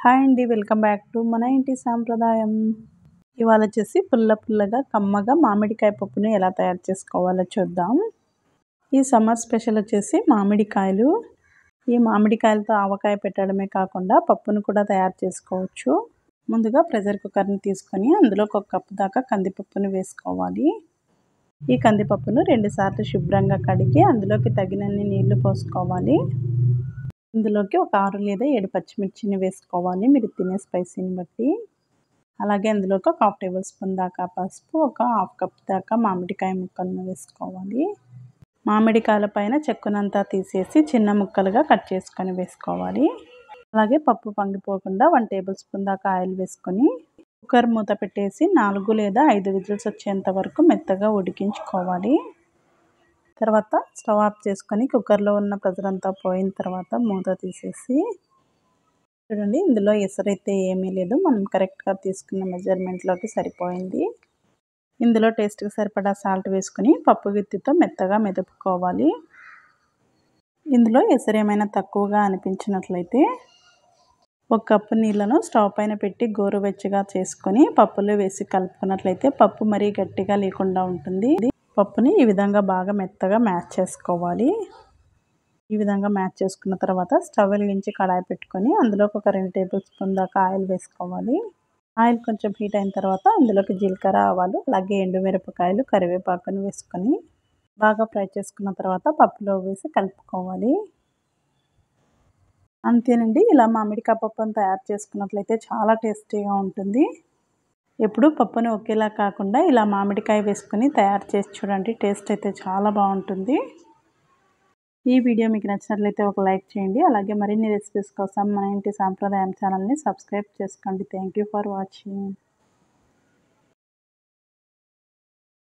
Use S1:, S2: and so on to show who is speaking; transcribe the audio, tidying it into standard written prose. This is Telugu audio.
S1: హాయ్ అండి. వెల్కమ్ బ్యాక్ టు మన ఇంటి సాంప్రదాయం. ఇవాళ వచ్చేసి పుల్ల పుల్లగా కమ్మగా మామిడికాయ పప్పుని ఎలా తయారు చేసుకోవాలో చూద్దాం. ఈ సమ్మర్ స్పెషల్ వచ్చేసి మామిడికాయలు. ఈ మామిడికాయలతో ఆవకాయ పెట్టడమే కాకుండా పప్పును కూడా తయారు చేసుకోవచ్చు. ముందుగా ప్రెషర్ కుక్కర్ని తీసుకొని అందులో ఒక కప్పు దాకా కందిపప్పును వేసుకోవాలి. ఈ కందిపప్పును 2 సార్లు శుభ్రంగా కడిగి అందులోకి తగినన్ని నీళ్లు పోసుకోవాలి. ఇందులోకి ఒక 6 లేదా 7 పచ్చిమిర్చిని వేసుకోవాలి మీరు తినే స్పైసీని బట్టి. అలాగే అందులోకి ఒక హాఫ్ టేబుల్ స్పూన్ దాకా పసుపు, ఒక హాఫ్ కప్ దాకా మామిడికాయ ముక్కలను వేసుకోవాలి. మామిడికాయల పైన చెక్కునంతా తీసేసి చిన్న ముక్కలుగా కట్ చేసుకొని వేసుకోవాలి. అలాగే పప్పు పొంగిపోకుండా 1 టేబుల్ స్పూన్ దాకా ఆయిల్ వేసుకొని కుక్కర్ మూత పెట్టేసి 4 లేదా 5 విజిల్స్ వచ్చేంత వరకు మెత్తగా ఉడికించుకోవాలి. తర్వాత స్టవ్ ఆఫ్ చేసుకొని కుక్కర్లో ఉన్న ప్రెషర్ అంతా పోయిన తర్వాత మూత తీసేసి చూడండి, ఇందులో ఎసరైతే ఏమీ లేదు, మనం కరెక్ట్గా తీసుకున్న మెజర్మెంట్లోకి సరిపోయింది. ఇందులో టేస్ట్కి సరిపడా సాల్ట్ వేసుకొని పప్పు గుత్తితో మెత్తగా మెదుపుకోవాలి. ఇందులో ఎసరు ఏమైనా తక్కువగా అనిపించినట్లయితే 1 కప్పు నీళ్ళను స్టవ్ పైన పెట్టి గోరువెచ్చగా చేసుకొని పప్పులో వేసి కలుపుకున్నట్లయితే పప్పు మరీ గట్టిగా లేకుండా ఉంటుంది. పప్పుని ఈ విధంగా బాగా మెత్తగా మ్యాష్ చేసుకోవాలి. ఈ విధంగా మ్యాష్ చేసుకున్న తర్వాత స్టవ్ వెలిగించి కడాయి పెట్టుకొని అందులోకి ఒక 2 టేబుల్ స్పూన్ దాకా ఆయిల్ వేసుకోవాలి. ఆయిల్ కొంచెం హీట్ అయిన తర్వాత అందులోకి జీలకర్ర, ఆవాలు, అలాగే ఎండుమిరపకాయలు, కరివేపాకును వేసుకొని బాగా ఫ్రై చేసుకున్న తర్వాత పప్పులో వేసి కలుపుకోవాలి. అంతేనండి, ఇలా మామిడికాయ పప్పును తయారు చేసుకున్నట్లయితే చాలా టేస్టీగా ఉంటుంది. ఎప్పుడు పప్పుని ఒకేలా కాకుండా ఇలా మామిడికాయ వేసుకొని తయారు చేసి చూడండి, టేస్ట్ అయితే చాలా బాగుంటుంది. ఈ వీడియో మీకు నచ్చినట్లయితే ఒక లైక్ చేయండి. అలాగే మరిన్ని రెసిపీస్ కోసం మన ఇంటి సాంప్రదాయం ఛానల్ని సబ్స్క్రైబ్ చేసుకోండి. Thank you for watching.